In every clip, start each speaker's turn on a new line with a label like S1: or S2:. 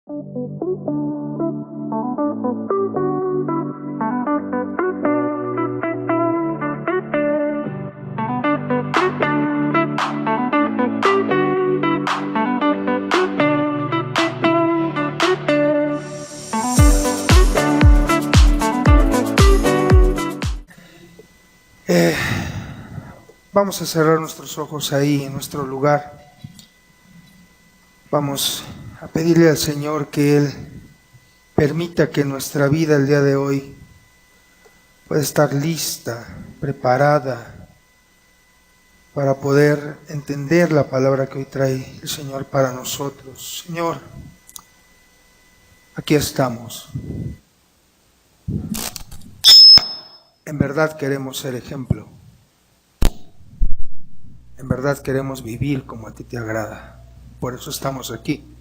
S1: Vamos a cerrar nuestros ojos ahí en nuestro lugar. Vamos a pedirle al Señor que Él permita que nuestra vida el día de hoy pueda estar lista, preparada para poder entender la palabra que hoy trae el Señor para nosotros. Señor, aquí estamos. En verdad queremos ser ejemplo. En verdad queremos vivir como a ti te agrada. Por eso estamos aquí.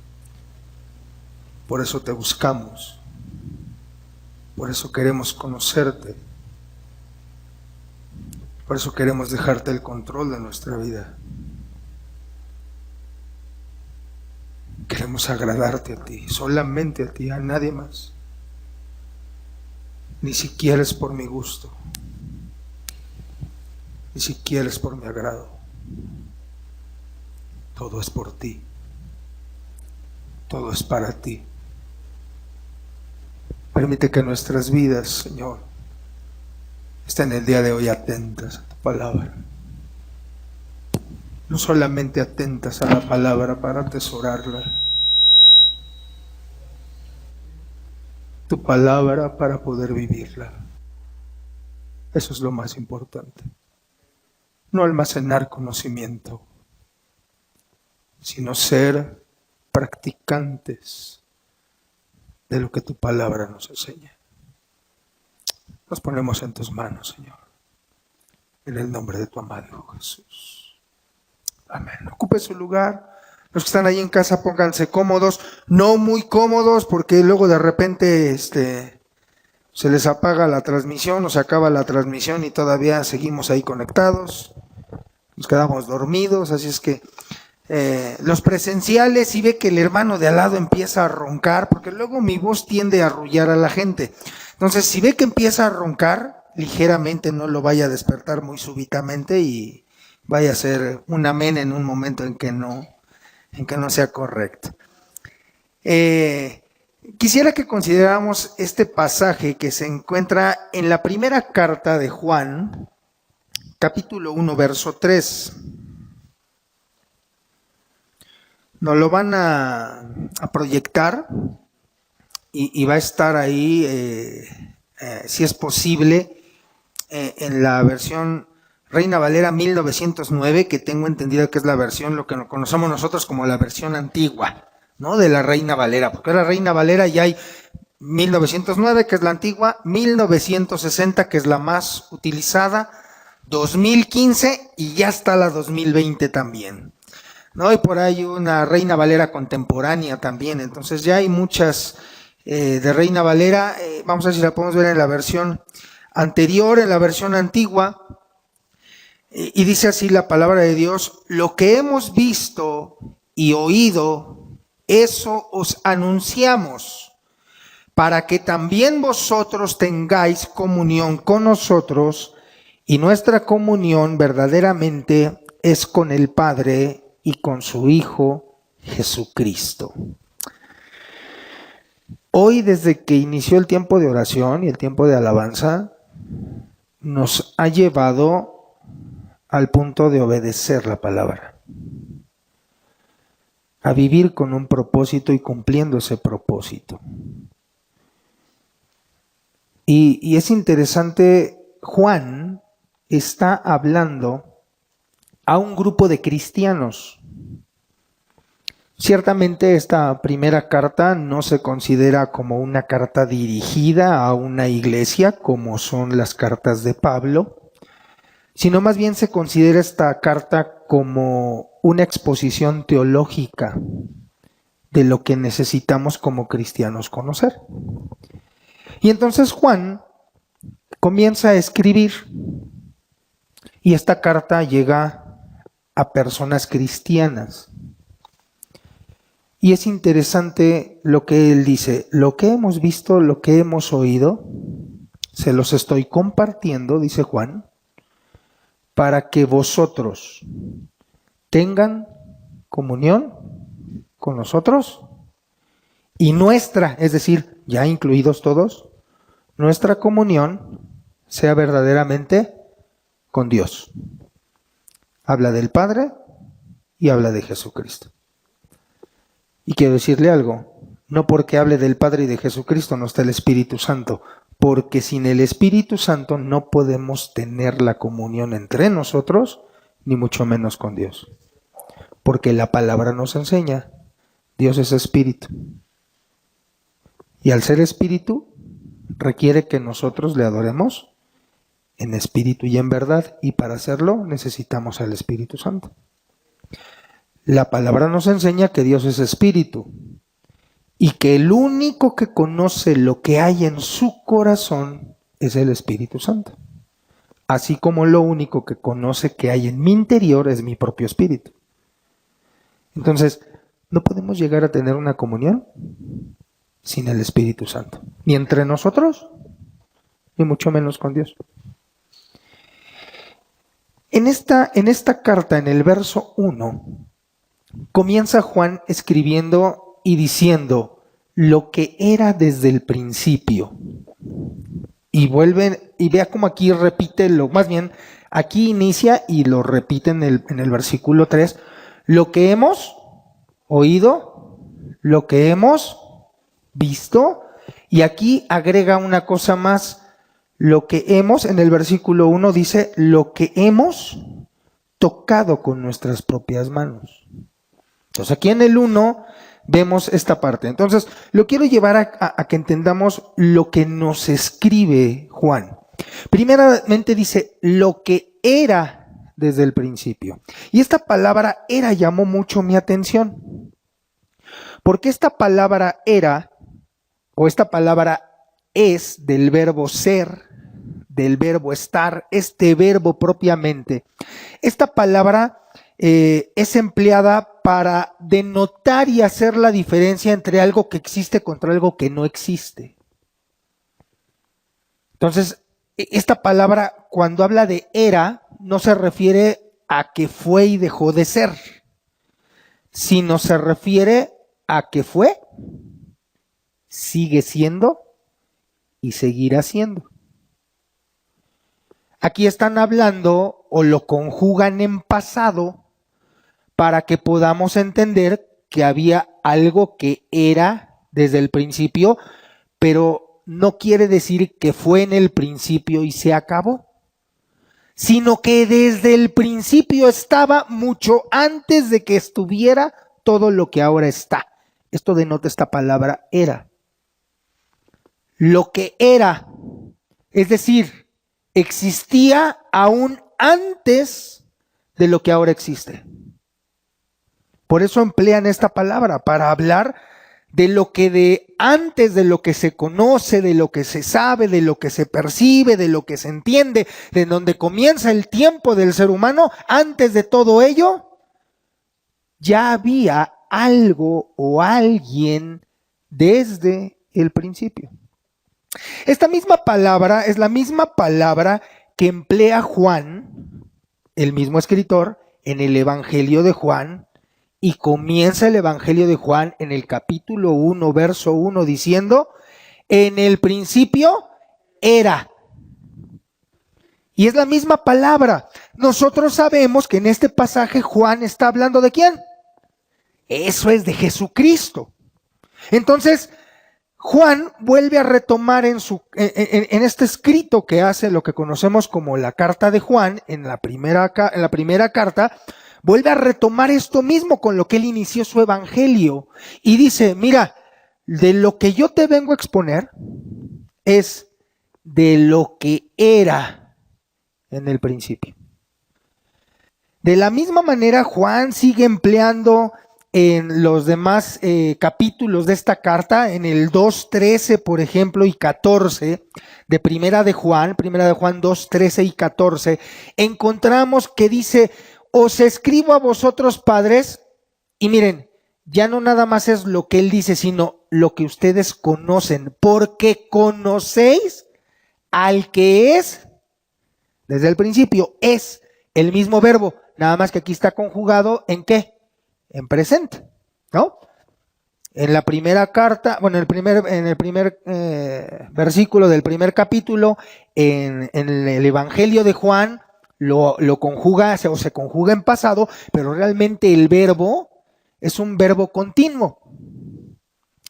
S1: Por eso te buscamos. Por eso queremos conocerte. Por eso queremos dejarte el control de nuestra vida. Queremos agradarte a ti, solamente a ti, a nadie más. Ni siquiera es por mi gusto. Ni siquiera es por mi agrado. Todo es por ti. Todo es para ti. Permite que nuestras vidas, Señor, estén el día de hoy atentas a tu palabra. No solamente atentas a la palabra para atesorarla. Tu palabra para poder vivirla. Eso es lo más importante. No almacenar conocimiento, sino ser practicantes de lo que tu palabra nos enseña. Nos ponemos en tus manos, Señor, en el nombre de tu amado Hijo Jesús. Amén. Ocupe su lugar. Los que están ahí en casa, pónganse cómodos, no muy cómodos, porque luego de repente se les apaga la transmisión o se acaba la transmisión y todavía seguimos ahí conectados. Nos quedamos dormidos, así es que los presenciales, si ve que el hermano de al lado empieza a roncar, porque luego mi voz tiende a arrullar a la gente. Entonces, si ve que empieza a roncar, ligeramente, no lo vaya a despertar muy súbitamente y vaya a ser un amén en un momento en que no sea correcto. Quisiera que consideráramos este pasaje que se encuentra en la primera carta de Juan, capítulo 1, verso 3. Nos lo van a proyectar y va a estar ahí, si es posible, en la versión Reina Valera 1909, que tengo entendido que es la versión, lo que conocemos nosotros como la versión antigua, ¿no? De la Reina Valera, porque la Reina Valera ya hay 1909, que es la antigua, 1960, que es la más utilizada, 2015 y ya está la 2020 también, ¿no? Y por ahí una Reina Valera contemporánea también, entonces ya hay muchas de Reina Valera. Vamos a ver si la podemos ver en la versión anterior, en la versión antigua, y dice así la palabra de Dios: lo que hemos visto y oído, eso os anunciamos, para que también vosotros tengáis comunión con nosotros, y nuestra comunión verdaderamente es con el Padre y con su Hijo Jesucristo. Hoy, desde que inició el tiempo de oración y el tiempo de alabanza, nos ha llevado al punto de obedecer la palabra, a vivir con un propósito y cumpliendo ese propósito. Y es interesante, Juan está hablando a un grupo de cristianos. Ciertamente esta primera carta no se considera como una carta dirigida a una iglesia, como son las cartas de Pablo, sino más bien se considera esta carta como una exposición teológica de lo que necesitamos como cristianos conocer. Y entonces Juan comienza a escribir, y esta carta llega a personas cristianas. Y es interesante lo que él dice: lo que hemos visto, lo que hemos oído, se los estoy compartiendo, dice Juan, para que vosotros tengan comunión con nosotros y nuestra, es decir, ya incluidos todos, nuestra comunión sea verdaderamente con Dios. Habla del Padre y habla de Jesucristo. Y quiero decirle algo: no porque hable del Padre y de Jesucristo no está el Espíritu Santo, porque sin el Espíritu Santo no podemos tener la comunión entre nosotros, ni mucho menos con Dios. Porque la palabra nos enseña: Dios es Espíritu. Y al ser Espíritu, requiere que nosotros le adoremos en espíritu y en verdad, y para hacerlo necesitamos al Espíritu Santo. La palabra nos enseña que Dios es Espíritu y que el único que conoce lo que hay en su corazón es el Espíritu Santo. Así como lo único que conoce que hay en mi interior es mi propio espíritu. Entonces, no podemos llegar a tener una comunión sin el Espíritu Santo, ni entre nosotros, ni mucho menos con Dios. En esta carta, en el verso 1, comienza Juan escribiendo y diciendo lo que era desde el principio. Y vuelve, y vea cómo aquí repite, más bien, aquí inicia y lo repite en el versículo 3, lo que hemos oído, lo que hemos visto, y aquí agrega una cosa más: lo que hemos, en el versículo 1 dice, lo que hemos tocado con nuestras propias manos. Entonces aquí en el 1 vemos esta parte. Entonces lo quiero llevar a que entendamos lo que nos escribe Juan. Primeramente dice, lo que era desde el principio. Y esta palabra era llamó mucho mi atención. Porque esta palabra era, o esta palabra es del verbo ser, del verbo estar, este verbo propiamente. Esta palabra es empleada para denotar y hacer la diferencia entre algo que existe contra algo que no existe. Entonces, esta palabra, cuando habla de era, no se refiere a que fue y dejó de ser, sino se refiere a que fue, sigue siendo y seguirá siendo. Aquí están hablando o lo conjugan en pasado para que podamos entender que había algo que era desde el principio, pero no quiere decir que fue en el principio y se acabó, sino que desde el principio estaba mucho antes de que estuviera todo lo que ahora está. Esto denota esta palabra era. Lo que era, es decir, existía aún antes de lo que ahora existe. Por eso emplean esta palabra, para hablar de lo que de antes, de lo que se conoce, de lo que se sabe, de lo que se percibe, de lo que se entiende, de donde comienza el tiempo del ser humano. Antes de todo ello, ya había algo o alguien desde el principio. Esta misma palabra es la misma palabra que emplea Juan, el mismo escritor, en el Evangelio de Juan, y comienza el Evangelio de Juan en el capítulo 1, verso 1, diciendo, en el principio era. Y es la misma palabra. Nosotros sabemos que en este pasaje Juan está hablando ¿de quién? Eso es, de Jesucristo. Entonces, Juan vuelve a retomar en este escrito que hace, lo que conocemos como la carta de Juan, en la primera carta, vuelve a retomar esto mismo con lo que él inició su evangelio. Y dice, mira, de lo que yo te vengo a exponer es de lo que era en el principio. De la misma manera, Juan sigue empleando en los demás capítulos de esta carta, en el 2:13, por ejemplo, y 14 de Primera de Juan 2:13 y 14, encontramos que dice, os escribo a vosotros padres, y miren, ya no nada más es lo que él dice, sino lo que ustedes conocen, porque conocéis al que es desde el principio. Es el mismo verbo, nada más que aquí está conjugado ¿en qué? En presente, ¿no? En la primera carta, bueno, en el primer versículo del primer capítulo, en el Evangelio de Juan, lo conjuga, o se conjuga en pasado, pero realmente el verbo es un verbo continuo.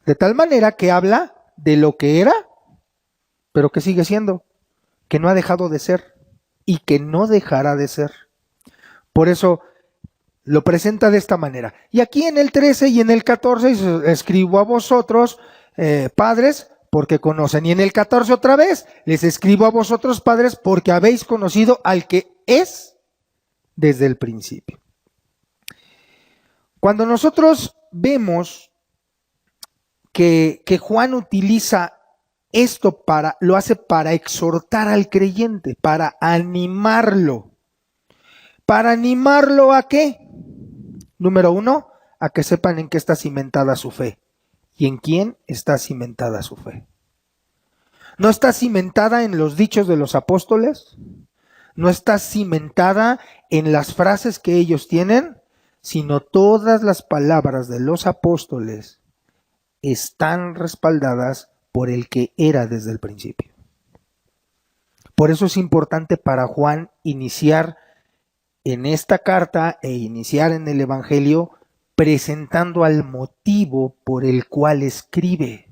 S1: De tal manera que habla de lo que era, pero que sigue siendo, que no ha dejado de ser y que no dejará de ser. Por eso lo presenta de esta manera. Y aquí en el 13 y en el 14 escribo a vosotros, padres, porque conocen. Y en el 14 otra vez, les escribo a vosotros, padres, porque habéis conocido al que es desde el principio. Cuando nosotros vemos que Juan utiliza esto lo hace para exhortar al creyente, para animarlo. ¿Para animarlo a qué? Número 1, a que sepan en qué está cimentada su fe y en quién está cimentada su fe. No está cimentada en los dichos de los apóstoles, no está cimentada en las frases que ellos tienen, sino todas las palabras de los apóstoles están respaldadas por el que era desde el principio. Por eso es importante para Juan iniciar en esta carta e iniciar en el Evangelio presentando al motivo por el cual escribe,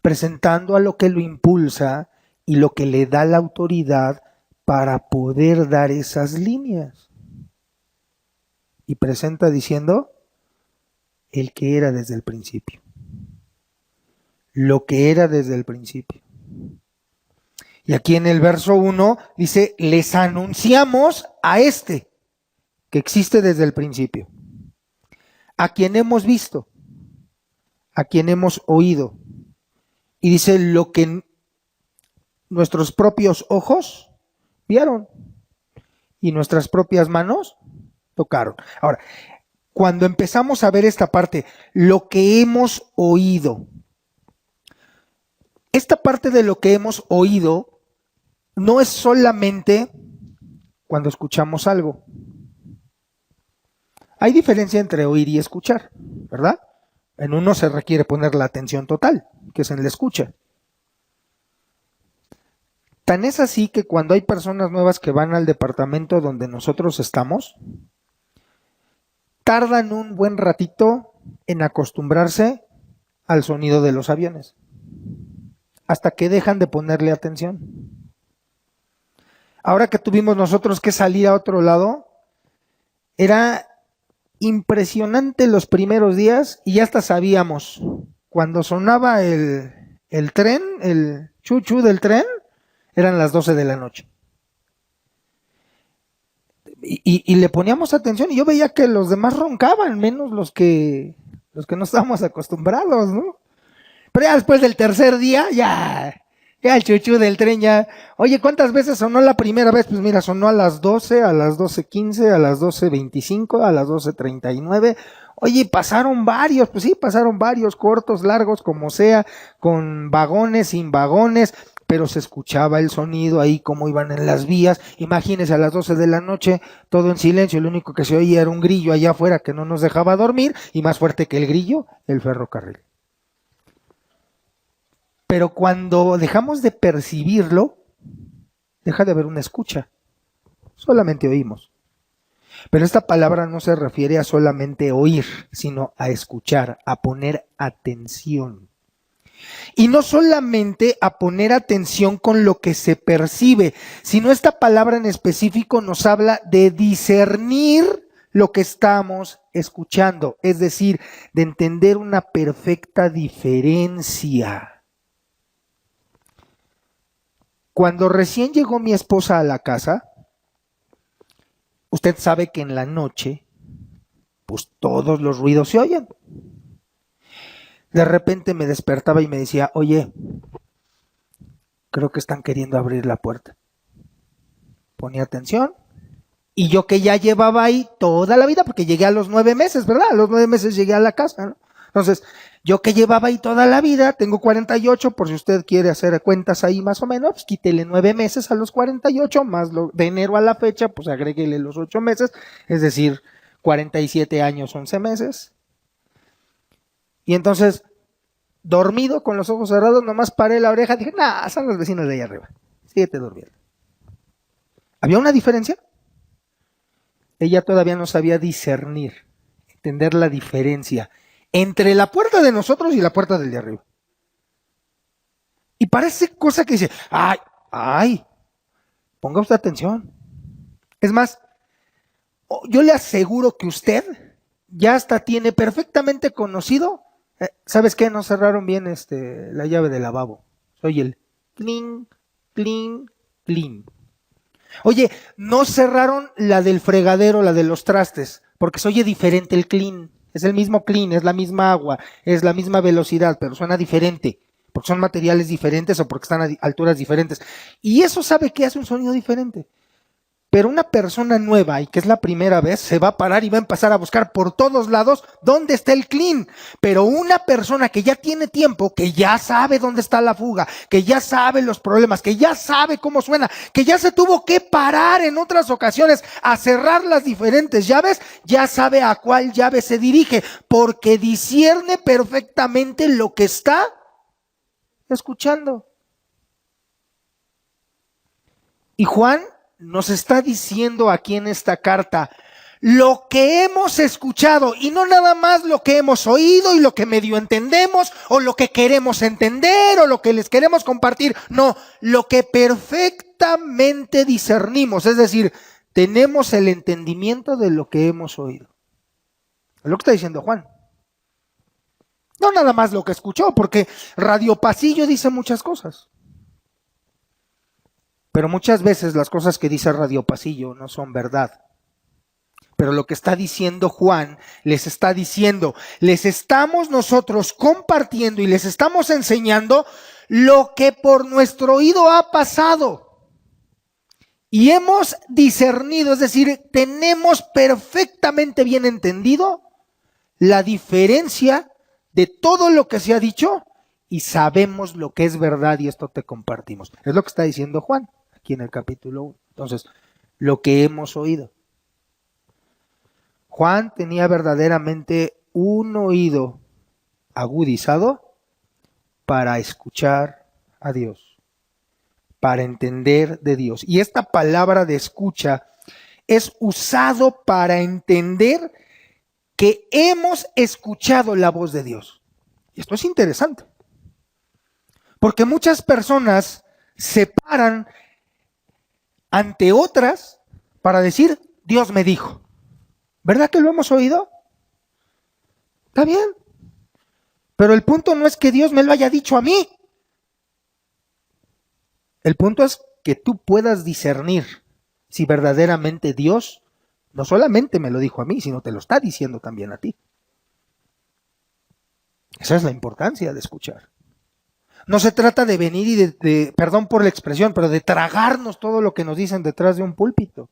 S1: presentando a lo que lo impulsa y lo que le da la autoridad para poder dar esas líneas. Y presenta diciendo el que era desde el principio, lo que era desde el principio. Y aquí en el verso 1 dice, les anunciamos a este que existe desde el principio, a quien hemos visto, a quien hemos oído. Y dice lo que nuestros propios ojos vieron y nuestras propias manos tocaron. Ahora, cuando empezamos a ver esta parte, lo que hemos oído, esta parte de lo que hemos oído no es solamente cuando escuchamos algo. Hay diferencia entre oír y escuchar, ¿verdad? En uno se requiere poner la atención total, que es en la escucha. Tan es así que cuando hay personas nuevas que van al departamento donde nosotros estamos, tardan un buen ratito en acostumbrarse al sonido de los aviones, hasta que dejan de ponerle atención. Ahora que tuvimos nosotros que salir a otro lado, era impresionante los primeros días y ya hasta sabíamos, cuando sonaba el tren, el chuchu del tren, eran las 12 de la noche. Y le poníamos atención y yo veía que los demás roncaban, menos los que no estábamos acostumbrados, ¿no? Pero ya después del tercer día, ya el chuchu del tren ya. Oye, ¿cuántas veces sonó la primera vez? Pues mira, sonó a las 12, a las 12:15, a las 12:25, a las 12:39. Oye, pasaron varios, pues sí, pasaron varios, cortos, largos, como sea, con vagones, sin vagones, pero se escuchaba el sonido ahí, como iban en las vías. Imagínense a las 12 de la noche, todo en silencio, lo único que se oía era un grillo allá afuera que no nos dejaba dormir, y más fuerte que el grillo, el ferrocarril. Pero cuando dejamos de percibirlo, deja de haber una escucha. Solamente oímos. Pero esta palabra no se refiere a solamente oír, sino a escuchar, a poner atención. Y no solamente a poner atención con lo que se percibe, sino esta palabra en específico nos habla de discernir lo que estamos escuchando, es decir, de entender una perfecta diferencia. Cuando recién llegó mi esposa a la casa, usted sabe que en la noche, pues todos los ruidos se oyen. De repente me despertaba y me decía, oye, creo que están queriendo abrir la puerta. Ponía atención Y yo que ya llevaba ahí toda la vida, porque llegué a los 9 meses, ¿verdad? A los 9 meses llegué a la casa, ¿no? Entonces, yo que llevaba ahí toda la vida, tengo 48, por si usted quiere hacer cuentas ahí más o menos, pues quítele 9 meses a los 48, más de enero a la fecha, pues agréguele los 8 meses, es decir, 47 años, 11 meses. Y entonces, dormido, con los ojos cerrados, nomás paré la oreja, dije, nah, son los vecinos de ahí arriba, síguete durmiendo. ¿Había una diferencia? Ella todavía no sabía discernir, entender la diferencia entre la puerta de nosotros y la puerta del de arriba. Y parece cosa que dice, ay, ponga usted atención. Es más, yo le aseguro que usted ya hasta tiene perfectamente conocido, ¿sabes qué? No cerraron bien la llave del lavabo. Oye, el clink, clink, clink. Oye, no cerraron la del fregadero, la de los trastes, porque se oye diferente el clean. Es el mismo clean, es la misma agua, es la misma velocidad, pero suena diferente, porque son materiales diferentes o porque están a alturas diferentes. Y eso sabe que hace un sonido diferente. Pero una persona nueva y que es la primera vez se va a parar y va a empezar a buscar por todos lados dónde está el clean. Pero una persona que ya tiene tiempo, que ya sabe dónde está la fuga, que ya sabe los problemas, que ya sabe cómo suena, que ya se tuvo que parar en otras ocasiones a cerrar las diferentes llaves, ya sabe a cuál llave se dirige, porque discierne perfectamente lo que está escuchando. Y Juan nos está diciendo aquí en esta carta lo que hemos escuchado y no nada más lo que hemos oído y lo que medio entendemos o lo que queremos entender o lo que les queremos compartir. No, lo que perfectamente discernimos, es decir, tenemos el entendimiento de lo que hemos oído. Es lo que está diciendo Juan. No nada más lo que escuchó, porque Radio Pasillo dice muchas cosas. Pero muchas veces las cosas que dice Radio Pasillo no son verdad. Pero lo que está diciendo Juan, les está diciendo, les estamos nosotros compartiendo y les estamos enseñando lo que por nuestro oído ha pasado. Y hemos discernido, es decir, tenemos perfectamente bien entendido la diferencia de todo lo que se ha dicho y sabemos lo que es verdad y esto te compartimos. Es lo que está diciendo Juan aquí en el capítulo 1. Entonces, lo que hemos oído. Juan tenía verdaderamente un oído agudizado para escuchar a Dios, para entender de Dios. Y esta palabra de escucha es usado para entender que hemos escuchado la voz de Dios. Y esto es interesante, porque muchas personas se paran ante otras para decir, Dios me dijo. ¿Verdad que lo hemos oído? Está bien. Pero el punto no es que Dios me lo haya dicho a mí. El punto es que tú puedas discernir si verdaderamente Dios no solamente me lo dijo a mí, sino te lo está diciendo también a ti. Esa es la importancia de escuchar. No se trata de venir y perdón por la expresión, pero de tragarnos todo lo que nos dicen detrás de un púlpito.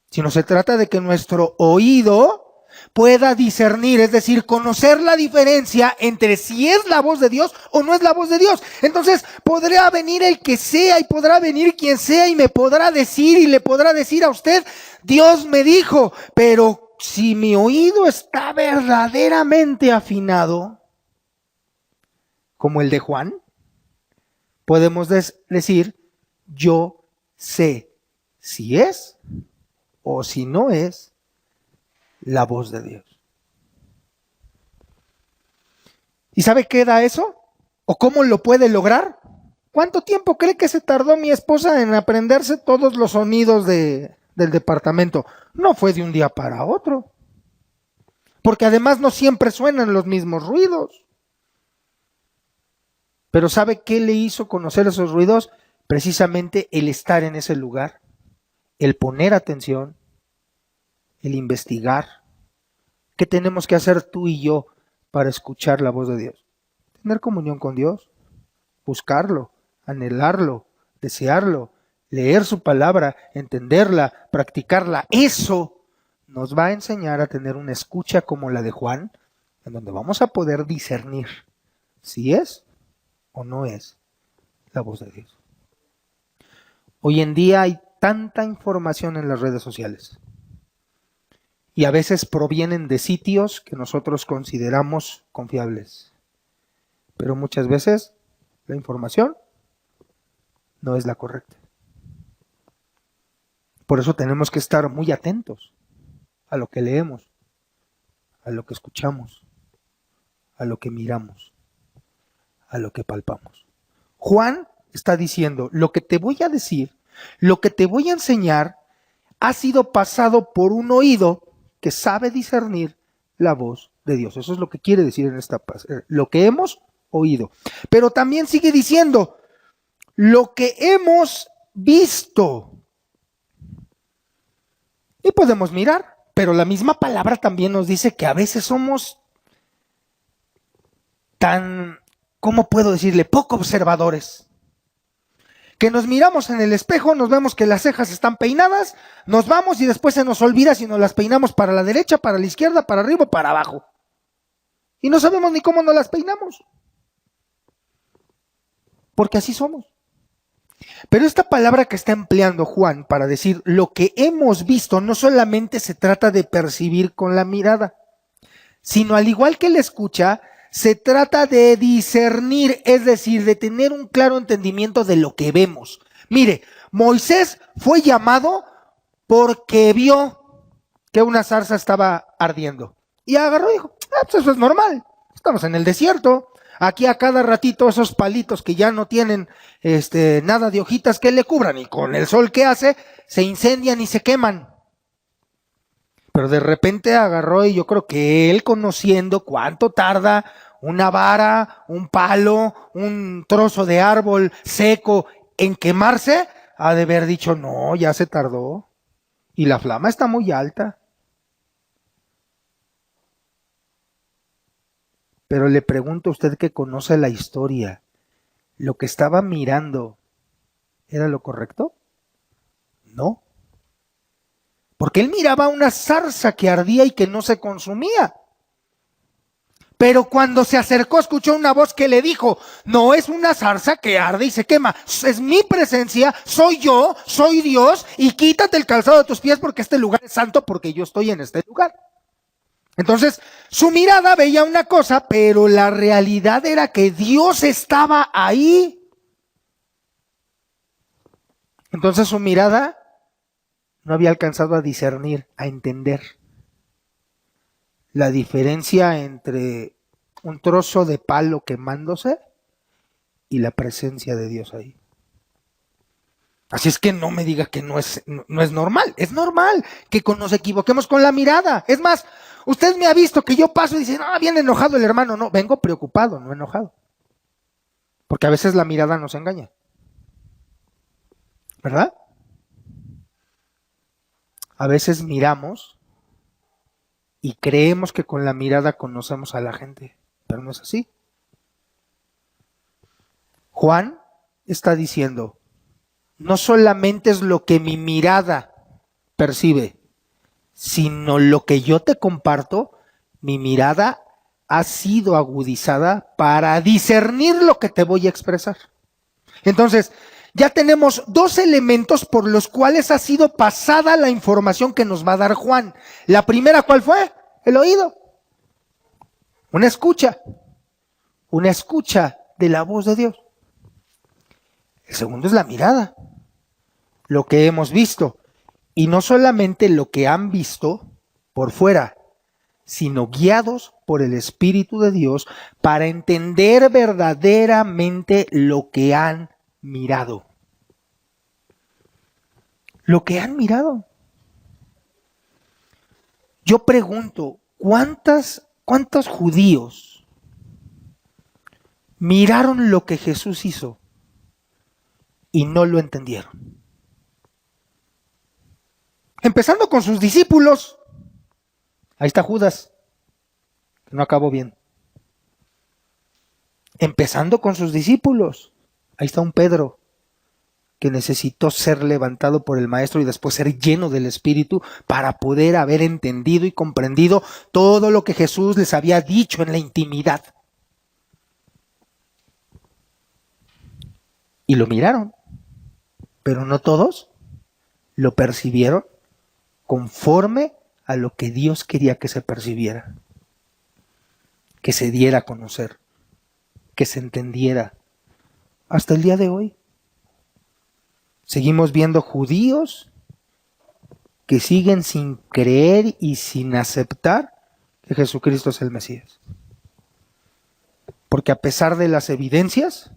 S1: Sino se trata de que nuestro oído pueda discernir, es decir, conocer la diferencia entre si es la voz de Dios o no es la voz de Dios. Entonces podrá venir el que sea y podrá venir quien sea y me podrá decir y le podrá decir a usted, Dios me dijo, pero si mi oído está verdaderamente afinado, como el de Juan, podemos decir, yo sé si es o si no es la voz de Dios. ¿Y sabe qué da eso? ¿O cómo lo puede lograr? ¿Cuánto tiempo cree que se tardó mi esposa en aprenderse todos los sonidos del departamento? No fue de un día para otro. Porque además no siempre suenan los mismos ruidos. Pero ¿sabe qué le hizo conocer esos ruidos? Precisamente el estar en ese lugar, el poner atención, el investigar. ¿Qué tenemos que hacer tú y yo para escuchar la voz de Dios? Tener comunión con Dios, buscarlo, anhelarlo, desearlo, leer su palabra, entenderla, practicarla. Eso nos va a enseñar a tener una escucha como la de Juan, en donde vamos a poder discernir si es o no es la voz de Dios. Hoy en día hay tanta información en las redes sociales y a veces provienen de sitios que nosotros consideramos confiables, pero muchas veces la información no es la correcta. Por eso tenemos que estar muy atentos a lo que leemos, a lo que escuchamos, a lo que miramos, a lo que palpamos. Juan está diciendo, lo que te voy a decir, lo que te voy a enseñar, ha sido pasado por un oído que sabe discernir la voz de Dios. Eso es lo que quiere decir en esta parte, lo que hemos oído. Pero también sigue diciendo, lo que hemos visto. Y podemos mirar, pero la misma palabra también nos dice que a veces somos tan, ¿cómo puedo decirle?, poco observadores. Que nos miramos en el espejo, nos vemos que las cejas están peinadas, nos vamos y después se nos olvida si nos las peinamos para la derecha, para la izquierda, para arriba o para abajo. Y no sabemos ni cómo nos las peinamos. Porque así somos. Pero esta palabra que está empleando Juan para decir lo que hemos visto no solamente se trata de percibir con la mirada, sino al igual que la escucha, se trata de discernir, es decir, de tener un claro entendimiento de lo que vemos. Mire, Moisés fue llamado porque vio que una zarza estaba ardiendo. Y agarró y dijo, pues eso es normal, estamos en el desierto. Aquí a cada ratito esos palitos que ya no tienen nada de hojitas que le cubran y con el sol que hace, se incendian y se queman. Pero de repente agarró y yo creo que él, conociendo cuánto tarda una vara, un palo, un trozo de árbol seco en quemarse, ha de haber dicho, no, ya se tardó. Y la flama está muy alta. Pero le pregunto a usted, que conoce la historia, ¿lo que estaba mirando era lo correcto? No. Porque él miraba una zarza que ardía y que no se consumía. Pero cuando se acercó, escuchó una voz que le dijo, no es una zarza que arde y se quema, es mi presencia, soy yo, soy Dios, y quítate el calzado de tus pies porque este lugar es santo, porque yo estoy en este lugar. Entonces, su mirada veía una cosa, pero la realidad era que Dios estaba ahí. Entonces su mirada no había alcanzado a discernir, a entender la diferencia entre un trozo de palo quemándose y la presencia de Dios ahí. Así es que no me diga que no es normal. Es normal que nos equivoquemos con la mirada. Es más, usted me ha visto que yo paso y dice, viene enojado el hermano. No, vengo preocupado, no enojado. Porque a veces la mirada nos engaña. ¿Verdad? A veces miramos y creemos que con la mirada conocemos a la gente, pero no es así. Juan está diciendo, no solamente es lo que mi mirada percibe, sino lo que yo te comparto, mi mirada ha sido agudizada para discernir lo que te voy a expresar. Entonces, ya tenemos dos elementos por los cuales ha sido pasada la información que nos va a dar Juan. La primera, ¿cuál fue? El oído. Una escucha de la voz de Dios. El segundo es la mirada, lo que hemos visto. Y no solamente lo que han visto por fuera, sino guiados por el Espíritu de Dios para entender verdaderamente lo que han mirado. Lo que han mirado. Yo pregunto, ¿cuántos judíos miraron lo que Jesús hizo y no lo entendieron? Empezando con sus discípulos. Ahí está Judas, que no acabó bien. Empezando con sus discípulos. Ahí está un Pedro, que necesitó ser levantado por el Maestro y después ser lleno del Espíritu para poder haber entendido y comprendido todo lo que Jesús les había dicho en la intimidad. Y lo miraron, pero no todos lo percibieron conforme a lo que Dios quería que se percibiera, que se diera a conocer, que se entendiera. Hasta el día de hoy seguimos viendo judíos que siguen sin creer y sin aceptar que Jesucristo es el Mesías. Porque a pesar de las evidencias,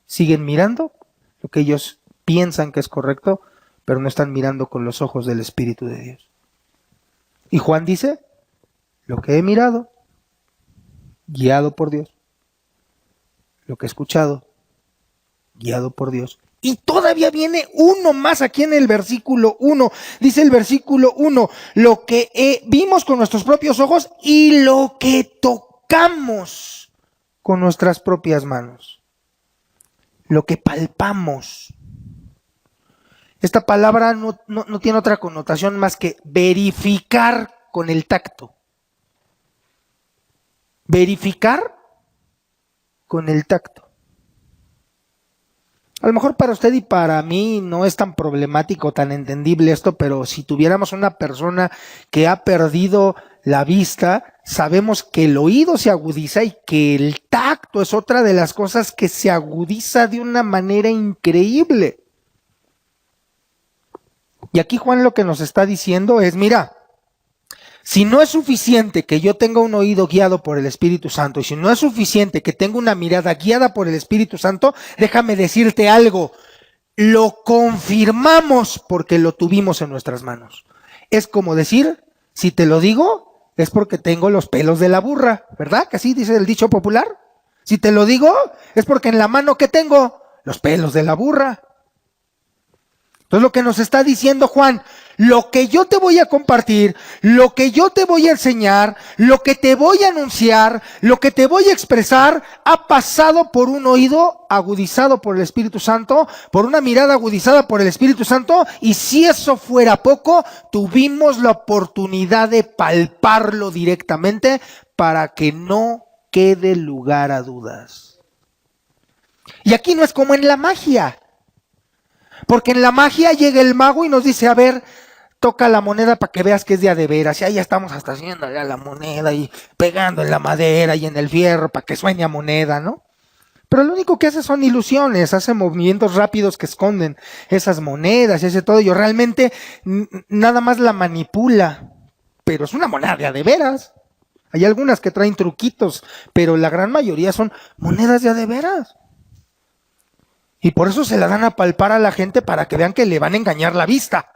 S1: siguen mirando lo que ellos piensan que es correcto, pero no están mirando con los ojos del Espíritu de Dios. Y Juan dice, lo que he mirado, guiado por Dios. Lo que he escuchado, guiado por Dios. Y todavía viene uno más aquí en el versículo 1. Dice el versículo 1, lo que vimos con nuestros propios ojos y lo que tocamos con nuestras propias manos. Lo que palpamos. Esta palabra no tiene otra connotación más que verificar con el tacto. Verificar con el tacto. A lo mejor para usted y para mí no es tan problemático, tan entendible esto, pero si tuviéramos una persona que ha perdido la vista, sabemos que el oído se agudiza y que el tacto es otra de las cosas que se agudiza de una manera increíble. Y aquí Juan lo que nos está diciendo es, mira, si no es suficiente que yo tenga un oído guiado por el Espíritu Santo, y si no es suficiente que tenga una mirada guiada por el Espíritu Santo, déjame decirte algo, lo confirmamos porque lo tuvimos en nuestras manos. Es como decir, si te lo digo, es porque tengo los pelos de la burra, ¿verdad? Que así dice el dicho popular. Si te lo digo, es porque en la mano que tengo, los pelos de la burra. Entonces lo que nos está diciendo Juan, lo que yo te voy a compartir, lo que yo te voy a enseñar, lo que te voy a anunciar, lo que te voy a expresar, ha pasado por un oído agudizado por el Espíritu Santo, por una mirada agudizada por el Espíritu Santo, y si eso fuera poco, tuvimos la oportunidad de palparlo directamente para que no quede lugar a dudas. Y aquí no es como en la magia. Porque en la magia llega el mago y nos dice, a ver, toca la moneda para que veas que es de a de veras. Y ahí ya estamos hasta haciendo ya la moneda y pegando en la madera y en el fierro para que suene a moneda, ¿no? Pero lo único que hace son ilusiones, hace movimientos rápidos que esconden esas monedas y hace todo. Yo realmente nada más la manipula, pero es una moneda de a de veras. Hay algunas que traen truquitos, pero la gran mayoría son monedas de a de veras. Y por eso se la dan a palpar a la gente para que vean que le van a engañar la vista.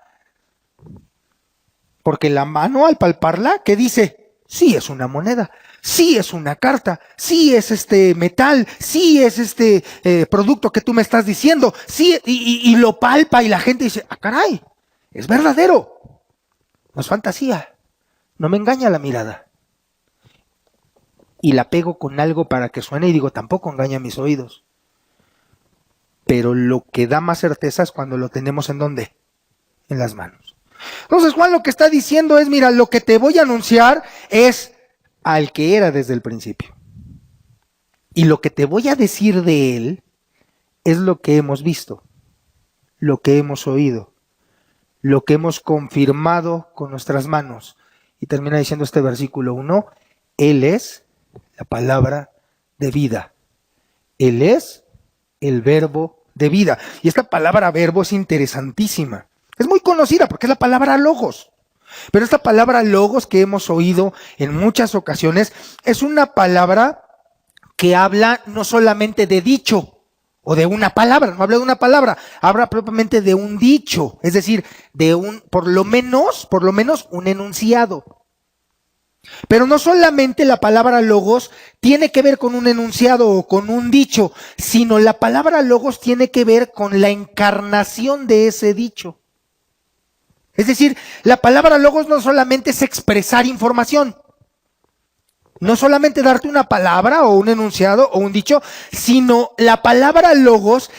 S1: Porque la mano al palparla, ¿qué dice? Sí es una moneda, sí es una carta, sí es este metal, sí es este producto que tú me estás diciendo, sí, y lo palpa y la gente dice, ah caray, es verdadero, no es fantasía, no me engaña la mirada. Y la pego con algo para que suene y digo, tampoco engaña mis oídos. Pero lo que da más certeza es cuando lo tenemos ¿en dónde? En las manos. Entonces Juan lo que está diciendo es, mira, lo que te voy a anunciar es al que era desde el principio. Y lo que te voy a decir de él es lo que hemos visto, lo que hemos oído, lo que hemos confirmado con nuestras manos. Y termina diciendo este versículo 1, él es la palabra de vida. Él es el verbo de vida. Y esta palabra verbo es interesantísima. Es muy conocida porque es la palabra logos. Pero esta palabra logos que hemos oído en muchas ocasiones es una palabra que habla no solamente de dicho o de una palabra, no habla de una palabra, habla propiamente de un dicho, es decir, de un, por lo menos un enunciado. Pero no solamente la palabra logos tiene que ver con un enunciado o con un dicho, sino la palabra logos tiene que ver con la encarnación de ese dicho. Es decir, la palabra logos no solamente es expresar información, no solamente darte una palabra o un enunciado o un dicho, sino la palabra logos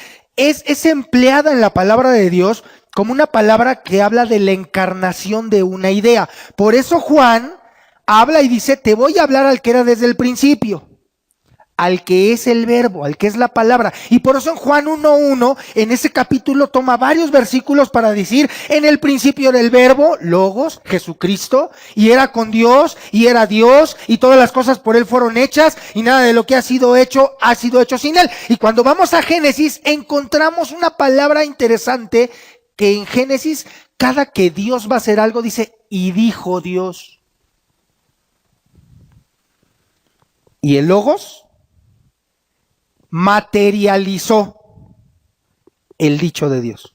S1: es empleada en la palabra de Dios como una palabra que habla de la encarnación de una idea. Por eso Juan habla y dice, te voy a hablar al que era desde el principio, al que es el verbo, al que es la palabra. Y por eso en Juan 1:1, en ese capítulo toma varios versículos para decir, en el principio era el verbo, Logos, Jesucristo, y era con Dios, y era Dios, y todas las cosas por él fueron hechas, y nada de lo que ha sido hecho sin él. Y cuando vamos a Génesis, encontramos una palabra interesante, que en Génesis, cada que Dios va a hacer algo, dice, y dijo Dios. Y el Logos materializó el dicho de Dios.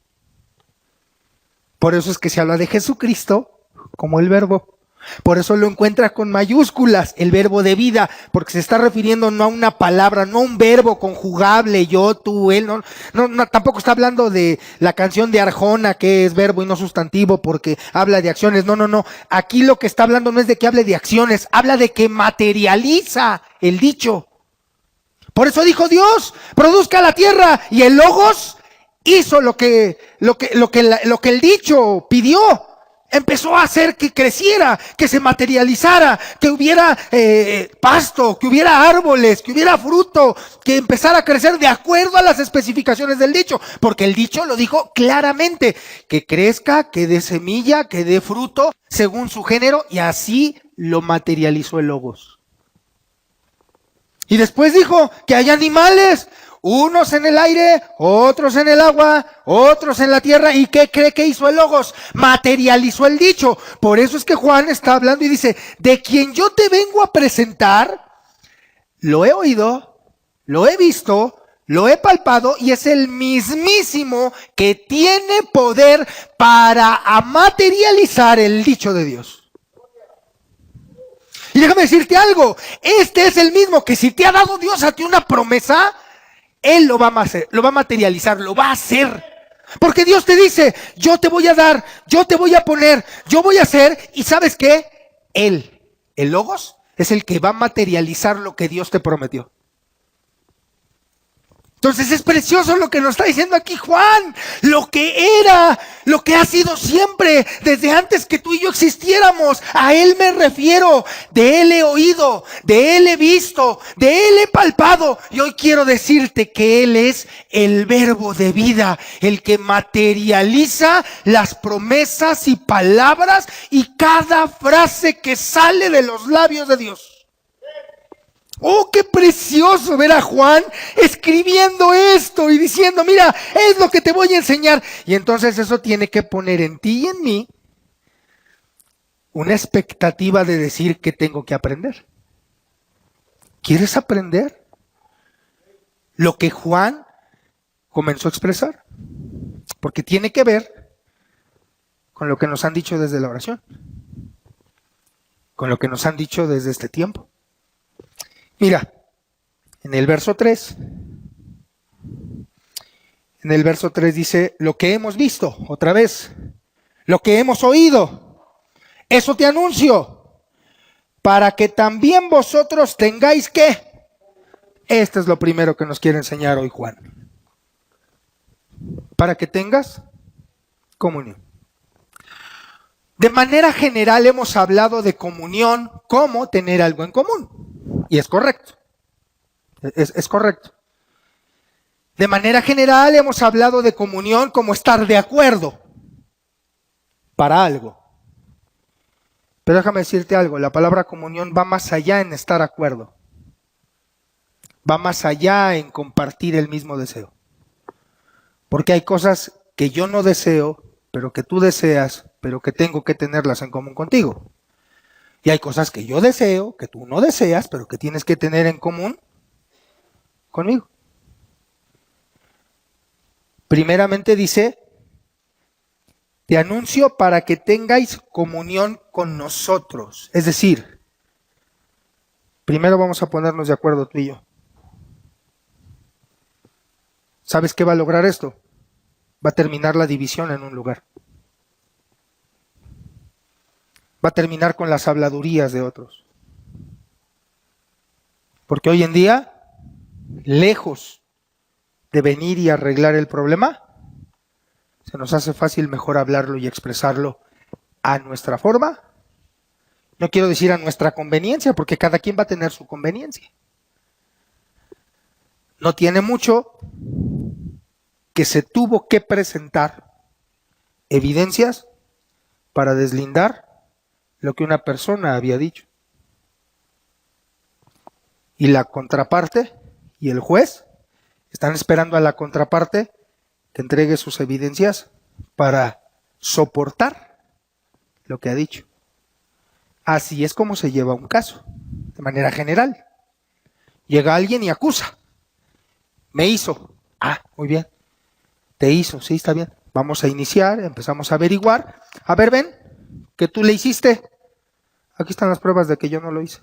S1: Por eso es que se habla de Jesucristo como el verbo. Por eso lo encuentra con mayúsculas, el verbo de vida, porque se está refiriendo no a una palabra, no a un verbo conjugable, yo, tú, él, no, tampoco está hablando de la canción de Arjona, que es verbo y no sustantivo, porque habla de acciones, no, aquí lo que está hablando no es de que hable de acciones, habla de que materializa el dicho. Por eso dijo Dios, produzca la tierra, y el Logos hizo lo que el dicho pidió. Empezó a hacer que creciera, que se materializara, que hubiera pasto, que hubiera árboles, que hubiera fruto, que empezara a crecer de acuerdo a las especificaciones del dicho. Porque el dicho lo dijo claramente, que crezca, que dé semilla, que dé fruto, según su género, y así lo materializó el Logos. Y después dijo que hay animales, unos en el aire, otros en el agua, otros en la tierra. ¿Y qué cree que hizo el Logos? Materializó el dicho. Por eso es que Juan está hablando y dice, de quien yo te vengo a presentar, lo he oído, lo he visto, lo he palpado, y es el mismísimo que tiene poder para materializar el dicho de Dios. Y déjame decirte algo, este es el mismo que si te ha dado Dios a ti una promesa, Él lo va a hacer, lo va a materializar, lo va a hacer. Porque Dios te dice, yo te voy a dar, yo te voy a poner, yo voy a hacer, y ¿sabes qué? Él, el Logos, es el que va a materializar lo que Dios te prometió. Entonces es precioso lo que nos está diciendo aquí Juan, lo que era, lo que ha sido siempre, desde antes que tú y yo existiéramos. A Él me refiero, de Él he oído, de Él he visto, de Él he palpado. Y hoy quiero decirte que Él es el verbo de vida, el que materializa las promesas y palabras y cada frase que sale de los labios de Dios. Oh, qué precioso ver a Juan escribiendo esto y diciendo, mira, es lo que te voy a enseñar. Y entonces eso tiene que poner en ti y en mí una expectativa de decir que tengo que aprender. ¿Quieres aprender lo que Juan comenzó a expresar? Porque tiene que ver con lo que nos han dicho desde la oración, con lo que nos han dicho desde este tiempo. Mira, en el verso 3 dice, lo que hemos visto, otra vez, lo que hemos oído, eso te anuncio, para que también vosotros tengáis ¿qué? Este es lo primero que nos quiere enseñar hoy Juan. Para que tengas comunión. De manera general hemos hablado de comunión como tener algo en común. Y es correcto. Es correcto. De manera general hemos hablado de comunión como estar de acuerdo para algo. Pero déjame decirte algo, la palabra comunión va más allá en estar de acuerdo. Va más allá en compartir el mismo deseo. Porque hay cosas que yo no deseo, pero que tú deseas, pero que tengo que tenerlas en común contigo. Y hay cosas que yo deseo, que tú no deseas, pero que tienes que tener en común conmigo. Primeramente dice, te anuncio para que tengáis comunión con nosotros. Es decir, primero vamos a ponernos de acuerdo tú y yo. ¿Sabes qué va a lograr esto? Va a terminar la división en un lugar. Va a terminar con las habladurías de otros. Porque hoy en día, lejos de venir y arreglar el problema, se nos hace fácil mejor hablarlo y expresarlo a nuestra forma. No quiero decir a nuestra conveniencia, porque cada quien va a tener su conveniencia. No tiene mucho que se tuvo que presentar evidencias para deslindar lo que una persona había dicho. Y la contraparte y el juez están esperando a la contraparte que entregue sus evidencias para soportar lo que ha dicho. Así es como se lleva un caso, de manera general. Llega alguien y acusa. Me hizo. Ah, muy bien. Te hizo, sí, está bien. Vamos a iniciar, empezamos a averiguar. A ver, ven, que tú le hiciste. Aquí están las pruebas de que yo no lo hice.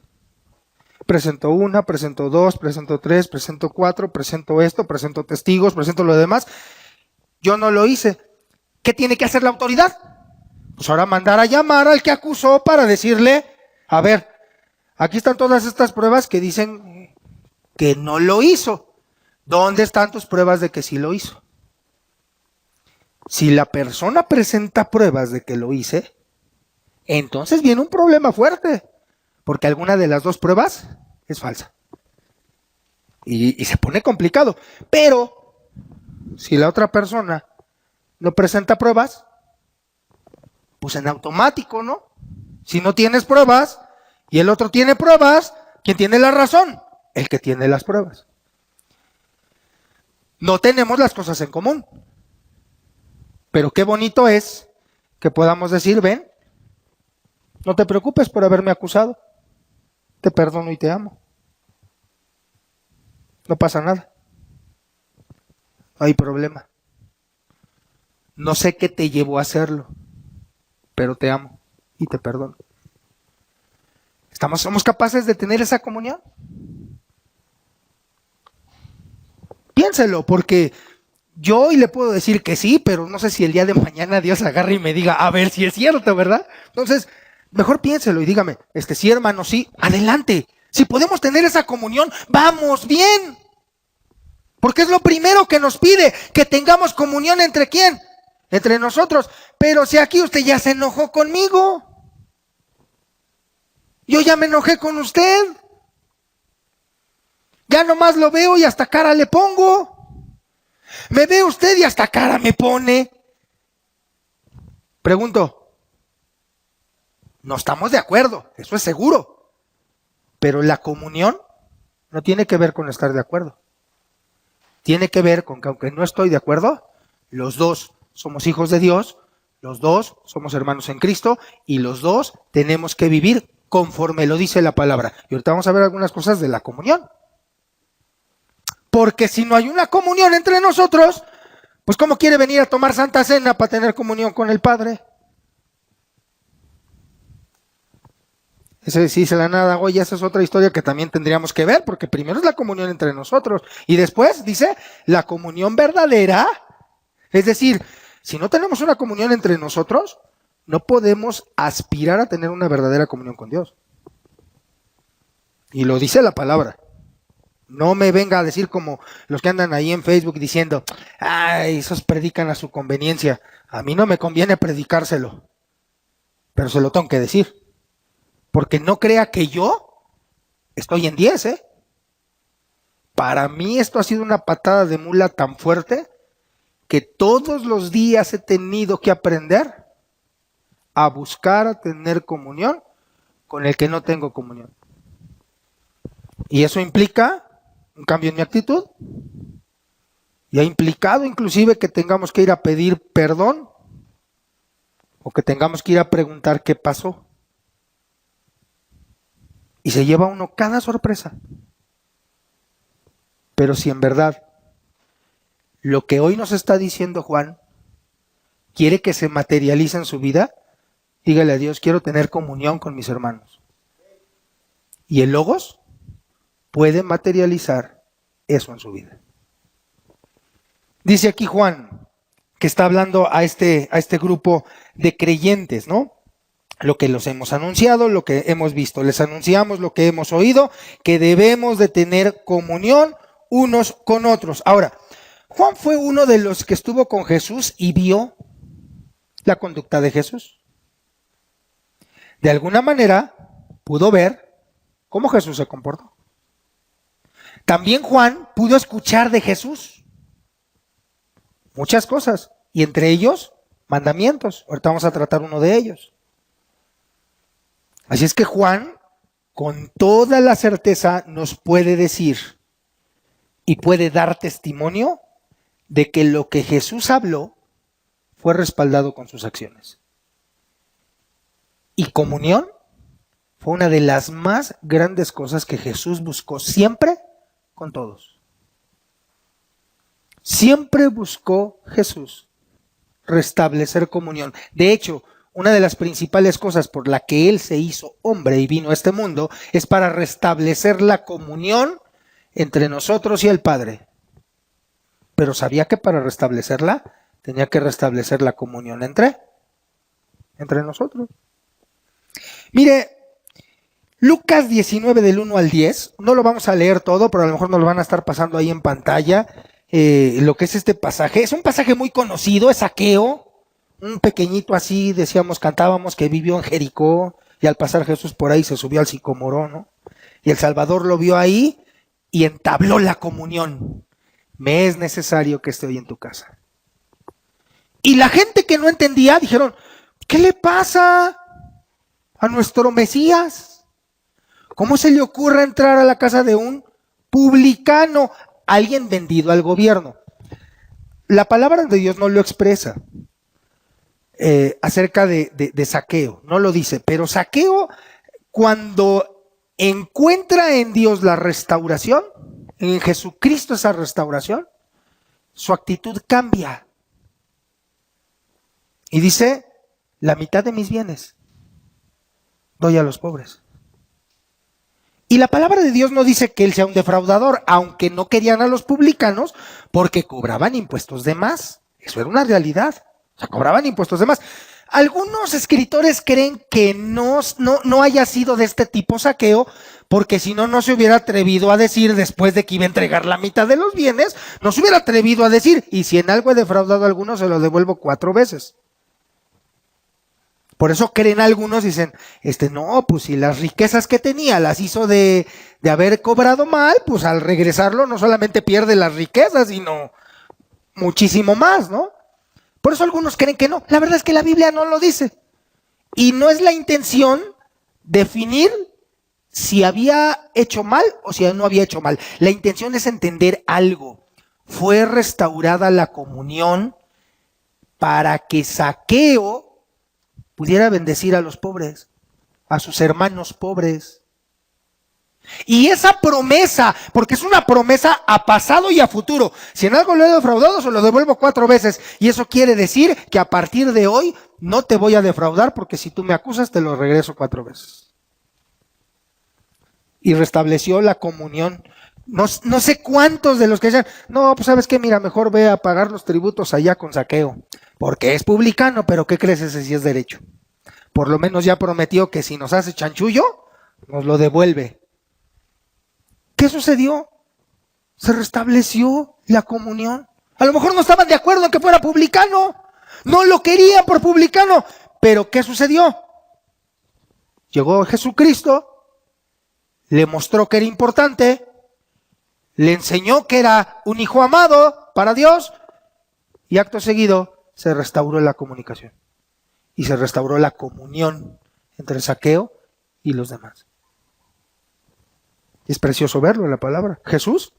S1: Presento una, presento dos, presento tres, presento cuatro, presento esto, presento testigos, presento lo demás. Yo no lo hice. ¿Qué tiene que hacer la autoridad? Pues ahora mandar a llamar al que acusó para decirle, a ver, aquí están todas estas pruebas que dicen que no lo hizo. ¿Dónde están tus pruebas de que sí lo hizo? Si la persona presenta pruebas de que lo hice, entonces viene un problema fuerte, porque alguna de las dos pruebas es falsa. Y se pone complicado. Pero, si la otra persona no presenta pruebas, pues en automático, ¿no? Si no tienes pruebas y el otro tiene pruebas, ¿quién tiene la razón? El que tiene las pruebas. No tenemos las cosas en común. Pero qué bonito es que podamos decir, ven, no te preocupes por haberme acusado. Te perdono y te amo. No pasa nada. No hay problema. No sé qué te llevó a hacerlo, pero te amo y te perdono. ¿Somos capaces de tener esa comunión? Piénselo, porque yo hoy le puedo decir que sí, pero no sé si el día de mañana Dios agarre y me diga, a ver si es cierto, ¿verdad? Entonces, mejor piénselo y dígame, sí, hermano, sí, adelante. Si podemos tener esa comunión, vamos, bien. Porque es lo primero que nos pide, que tengamos comunión ¿entre quién? Entre nosotros. Pero si aquí usted ya se enojó conmigo, yo ya me enojé con usted, ya nomás lo veo y hasta cara le pongo. Me ve usted y hasta cara me pone. Pregunto, no estamos de acuerdo, eso es seguro. Pero la comunión no tiene que ver con estar de acuerdo. Tiene que ver con que aunque no estoy de acuerdo, los dos somos hijos de Dios, los dos somos hermanos en Cristo y los dos tenemos que vivir conforme lo dice la palabra. Y ahorita vamos a ver algunas cosas de la comunión. Porque si no hay una comunión entre nosotros, pues ¿cómo quiere venir a tomar Santa Cena para tener comunión con el Padre? Ese sí se la nada, oye, esa es otra historia que también tendríamos que ver, porque primero es la comunión entre nosotros y después dice la comunión verdadera. Es decir, si no tenemos una comunión entre nosotros, no podemos aspirar a tener una verdadera comunión con Dios. Y lo dice la palabra. No me venga a decir como los que andan ahí en Facebook diciendo, ay, esos predican a su conveniencia. A mí no me conviene predicárselo, pero se lo tengo que decir. Porque no crea que yo estoy en 10, ¿eh? Para mí esto ha sido una patada de mula tan fuerte que todos los días he tenido que aprender a buscar a tener comunión con el que no tengo comunión. Y eso implica un cambio en mi actitud. Y ha implicado inclusive que tengamos que ir a pedir perdón o que tengamos que ir a preguntar qué pasó. Y se lleva uno cada sorpresa. Pero si en verdad lo que hoy nos está diciendo Juan quiere que se materialice en su vida, dígale a Dios, quiero tener comunión con mis hermanos. Y el Logos puede materializar eso en su vida. Dice aquí Juan, que está hablando a este grupo de creyentes, ¿no? Lo que los hemos anunciado, lo que hemos visto. Les anunciamos lo que hemos oído, que debemos de tener comunión unos con otros. Ahora, Juan fue uno de los que estuvo con Jesús y vio la conducta de Jesús. De alguna manera pudo ver cómo Jesús se comportó. También Juan pudo escuchar de Jesús muchas cosas, y entre ellos mandamientos. Ahorita vamos a tratar uno de ellos. Así es que Juan, con toda la certeza, nos puede decir y puede dar testimonio de que lo que Jesús habló fue respaldado con sus acciones. Y comunión fue una de las más grandes cosas que Jesús buscó siempre con todos. Siempre buscó Jesús restablecer comunión. De hecho, una de las principales cosas por la que Él se hizo hombre y vino a este mundo es para restablecer la comunión entre nosotros y el Padre. Pero sabía que para restablecerla tenía que restablecer la comunión entre nosotros. Mire, Lucas 19 del 1 al 10, no lo vamos a leer todo, pero a lo mejor nos lo van a estar pasando ahí en pantalla, lo que es este pasaje. Es un pasaje muy conocido, es Zaqueo, un pequeñito así, decíamos, cantábamos, que vivió en Jericó, y al pasar Jesús por ahí se subió al sicómoro, ¿no? Y el Salvador lo vio ahí y entabló la comunión. Me es necesario que esté hoy en tu casa. Y la gente que no entendía dijeron, ¿qué le pasa a nuestro Mesías? ¿Cómo se le ocurre entrar a la casa de un publicano, alguien vendido al gobierno? La palabra de Dios no lo expresa acerca de Zaqueo, no lo dice, pero Zaqueo, cuando encuentra en Dios la restauración, en Jesucristo esa restauración, su actitud cambia. Y dice, la mitad de mis bienes doy a los pobres. Y la palabra de Dios no dice que él sea un defraudador, aunque no querían a los publicanos porque cobraban impuestos de más. Eso era una realidad. O sea, cobraban impuestos de más. Algunos escritores creen que no haya sido de este tipo Zaqueo, porque si no, no se hubiera atrevido a decir, después de que iba a entregar la mitad de los bienes, no se hubiera atrevido a decir, y si en algo he defraudado a alguno, se lo devuelvo 4 veces. Por eso creen algunos, dicen, no, pues si las riquezas que tenía las hizo de haber cobrado mal, pues al regresarlo no solamente pierde las riquezas, sino muchísimo más, ¿no? Por eso algunos creen que no. La verdad es que la Biblia no lo dice. Y no es la intención definir si había hecho mal o si no había hecho mal. La intención es entender algo. Fue restaurada la comunión para que Zaqueo pudiera bendecir a los pobres, a sus hermanos pobres. Y esa promesa, porque es una promesa a pasado y a futuro. Si en algo lo he defraudado, se lo devuelvo 4 veces. Y eso quiere decir que a partir de hoy no te voy a defraudar, porque si tú me acusas, te lo regreso 4 veces. Y restableció la comunión. No sé cuántos de los que decían, no, pues sabes qué, mira, mejor ve a pagar los tributos allá con Zaqueo, porque es publicano, pero ¿qué crees? Ese sí es derecho. Por lo menos ya prometió que si nos hace chanchullo, nos lo devuelve. ¿Qué sucedió? Se restableció la comunión. A lo mejor no estaban de acuerdo en que fuera publicano, no lo querían por publicano, pero ¿qué sucedió? Llegó Jesucristo, le mostró que era importante, le enseñó que era un hijo amado para Dios, y acto seguido se restauró la comunicación y se restauró la comunión entre Zaqueo y los demás. Es precioso verlo en la palabra. Jesús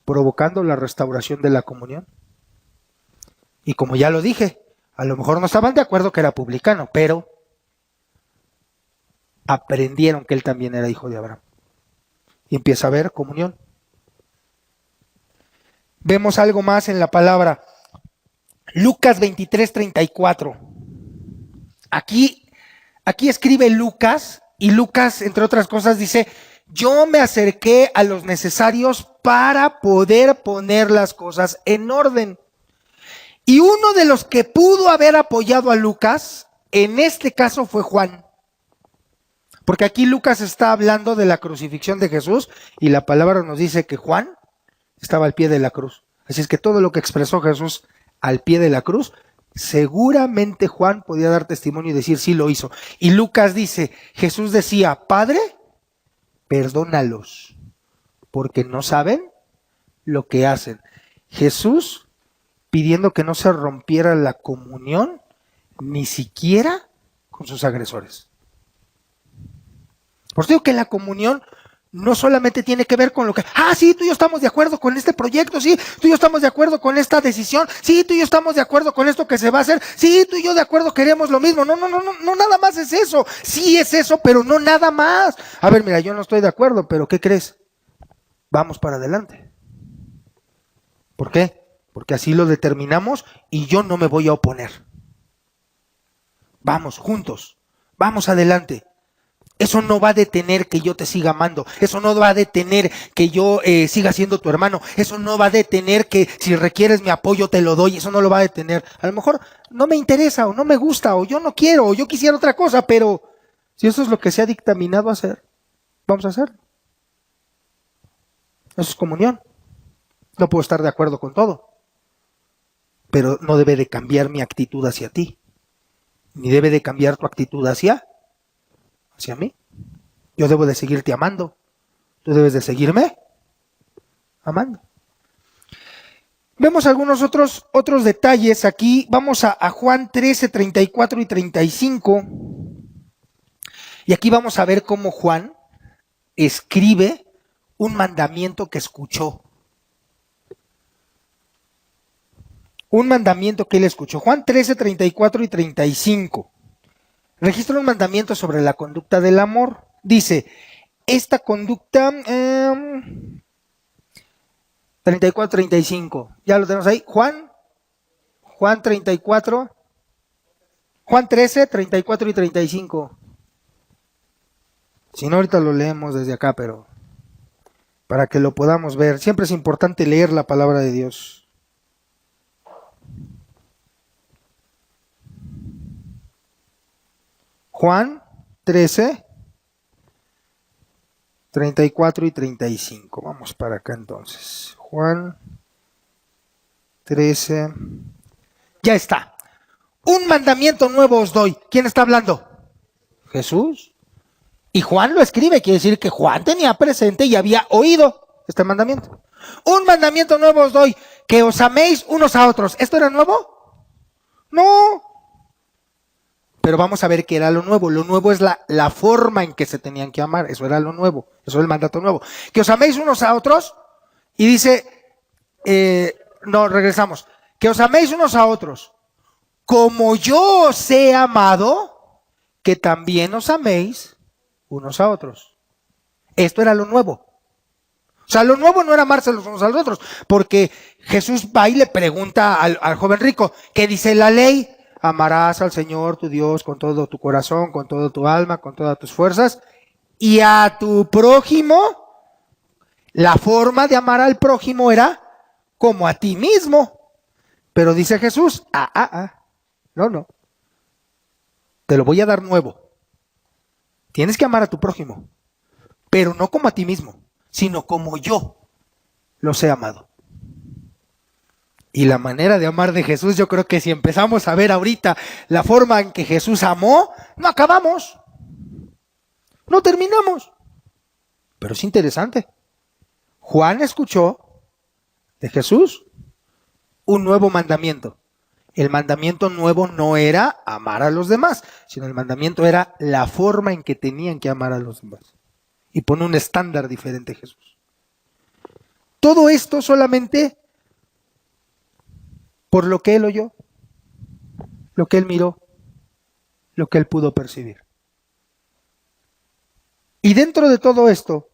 S1: provocando la restauración de la comunión. Y como ya lo dije, a lo mejor no estaban de acuerdo que era publicano, pero aprendieron que él también era hijo de Abraham. Y empieza a haber comunión. Vemos algo más en la palabra. Lucas 23:34. Aquí escribe Lucas, y Lucas, entre otras cosas, dice, yo me acerqué a los necesarios para poder poner las cosas en orden. Y uno de los que pudo haber apoyado a Lucas, en este caso fue Juan. Porque aquí Lucas está hablando de la crucifixión de Jesús, y la palabra nos dice que Juan estaba al pie de la cruz. Así es que todo lo que expresó Jesús al pie de la cruz, seguramente Juan podía dar testimonio y decir sí lo hizo. Y Lucas dice, Jesús decía, Padre, perdónalos, porque no saben lo que hacen. Jesús pidiendo que no se rompiera la comunión, ni siquiera con sus agresores. Por eso digo que la comunión no solamente tiene que ver con lo que, sí, tú y yo estamos de acuerdo con este proyecto, sí, tú y yo estamos de acuerdo con esta decisión, sí, tú y yo estamos de acuerdo con esto que se va a hacer, sí, tú y yo de acuerdo queremos lo mismo. No, nada más es eso. Sí es eso, pero no nada más. A ver, mira, yo no estoy de acuerdo, pero ¿qué crees? Vamos para adelante. ¿Por qué? Porque así lo determinamos y yo no me voy a oponer. Vamos, juntos, vamos adelante. Eso no va a detener que yo te siga amando. Eso no va a detener que yo siga siendo tu hermano. Eso no va a detener que si requieres mi apoyo te lo doy. Eso no lo va a detener. A lo mejor no me interesa o no me gusta o yo no quiero o yo quisiera otra cosa, pero si eso es lo que se ha dictaminado a hacer, vamos a hacerlo. Eso es comunión. No puedo estar de acuerdo con todo, pero no debe de cambiar mi actitud hacia ti, ni debe de cambiar tu actitud hacia mí. Yo debo de seguirte amando. Tú debes de seguirme amando. Vemos algunos otros detalles aquí. Vamos a Juan 13, 34 y 35. Y aquí vamos a ver cómo Juan escribe un mandamiento que escuchó. Un mandamiento que él escuchó. Juan 13, 34 y 35. Registra un mandamiento sobre la conducta del amor. Dice, esta conducta, 34, 35, ya lo tenemos ahí. Juan 34, Juan 13, 34 y 35. Si no, ahorita lo leemos desde acá, pero para que lo podamos ver. Siempre es importante leer la palabra de Dios. Juan 13, 34 y 35. Vamos para acá entonces. Juan 13. Ya está. Un mandamiento nuevo os doy. ¿Quién está hablando? Jesús. Y Juan lo escribe, quiere decir que Juan tenía presente y había oído este mandamiento. Un mandamiento nuevo os doy, que os améis unos a otros. ¿Esto era nuevo? No. Pero vamos a ver qué era lo nuevo. Lo nuevo es la forma en que se tenían que amar. Eso era lo nuevo. Eso es el mandato nuevo. Que os améis unos a otros. Y dice, regresamos. Que os améis unos a otros. Como yo os he amado, que también os améis unos a otros. Esto era lo nuevo. O sea, lo nuevo no era amarse los unos a los otros. Porque Jesús va y le pregunta al joven rico, ¿qué dice la ley? Amarás al Señor tu Dios con todo tu corazón, con toda tu alma, con todas tus fuerzas. Y a tu prójimo, la forma de amar al prójimo era como a ti mismo. Pero dice Jesús, no. Te lo voy a dar nuevo. Tienes que amar a tu prójimo, pero no como a ti mismo, sino como yo los he amado. Y la manera de amar de Jesús, yo creo que si empezamos a ver ahorita la forma en que Jesús amó, no acabamos. No terminamos. Pero es interesante. Juan escuchó de Jesús un nuevo mandamiento. El mandamiento nuevo no era amar a los demás, sino el mandamiento era la forma en que tenían que amar a los demás. Y pone un estándar diferente Jesús. Todo esto solamente por lo que él oyó, lo que él miró, lo que él pudo percibir. Y dentro de todo esto,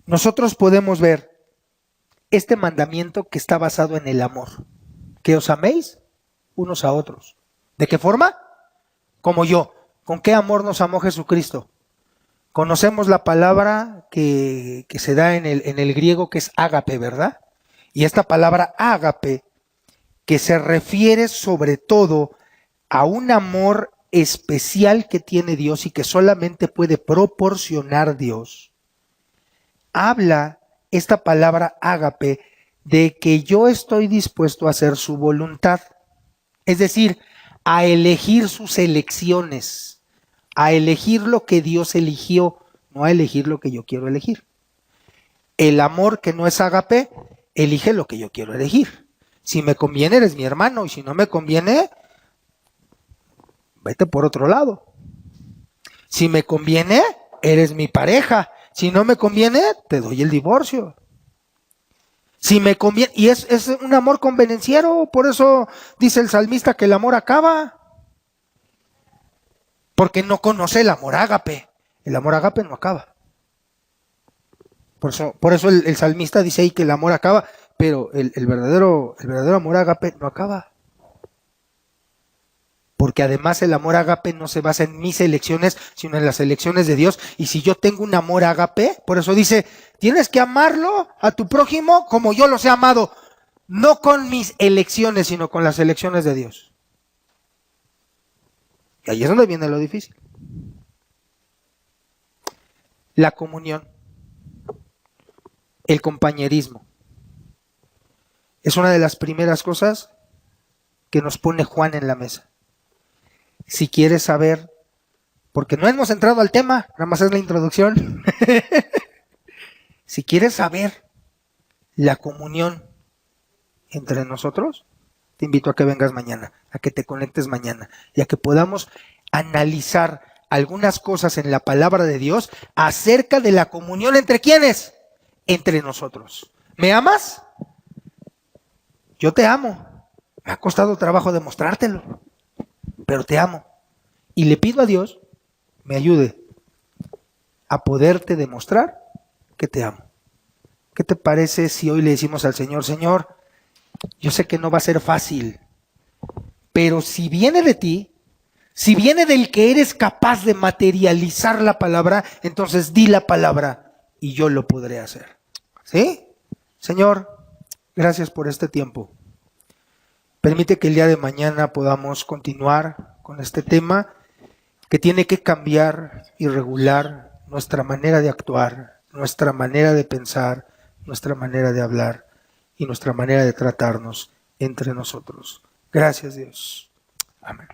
S1: nosotros podemos ver este mandamiento que está basado en el amor. Que os améis unos a otros. ¿De qué forma? Como yo. ¿Con qué amor nos amó Jesucristo? Conocemos la palabra que se da en el griego, que es ágape, ¿verdad? Y esta palabra ágape, que se refiere sobre todo a un amor especial que tiene Dios y que solamente puede proporcionar Dios. Habla esta palabra ágape de que yo estoy dispuesto a hacer su voluntad. Es decir, a elegir sus elecciones, a elegir lo que Dios eligió, no a elegir lo que yo quiero elegir. El amor que no es ágape, elige lo que yo quiero elegir. Si me conviene, eres mi hermano, y si no me conviene, vete por otro lado. Si me conviene, eres mi pareja. Si no me conviene, te doy el divorcio. Si me conviene, y es un amor convenenciero, por eso dice el salmista que el amor acaba. Porque no conoce el amor ágape. El amor ágape no acaba. Por eso el salmista dice ahí que el amor acaba, pero el verdadero amor ágape no acaba. Porque además el amor ágape no se basa en mis elecciones, sino en las elecciones de Dios. Y si yo tengo un amor ágape, por eso dice, tienes que amarlo a tu prójimo como yo los he amado. No con mis elecciones, sino con las elecciones de Dios. Y ahí es donde viene lo difícil. La comunión, el compañerismo, es una de las primeras cosas que nos pone Juan en la mesa. Si quieres saber, porque no hemos entrado al tema, nada más es la introducción. Si quieres saber la comunión entre nosotros, te invito a que vengas mañana, a que te conectes mañana y a que podamos analizar algunas cosas en la palabra de Dios acerca de la comunión entre ¿quiénes? Entre nosotros. ¿Me amas? Yo te amo. Me ha costado trabajo demostrártelo, pero te amo. Y le pido a Dios me ayude a poderte demostrar que te amo. ¿Qué te parece si hoy le decimos al Señor, Señor, yo sé que no va a ser fácil, pero si viene de ti, si viene del que eres capaz de materializar la palabra, entonces di la palabra y yo lo podré hacer. ¿Sí? Señor, gracias por este tiempo. Permite que el día de mañana podamos continuar con este tema que tiene que cambiar y regular nuestra manera de actuar, nuestra manera de pensar, nuestra manera de hablar y nuestra manera de tratarnos entre nosotros. Gracias, Dios. Amén.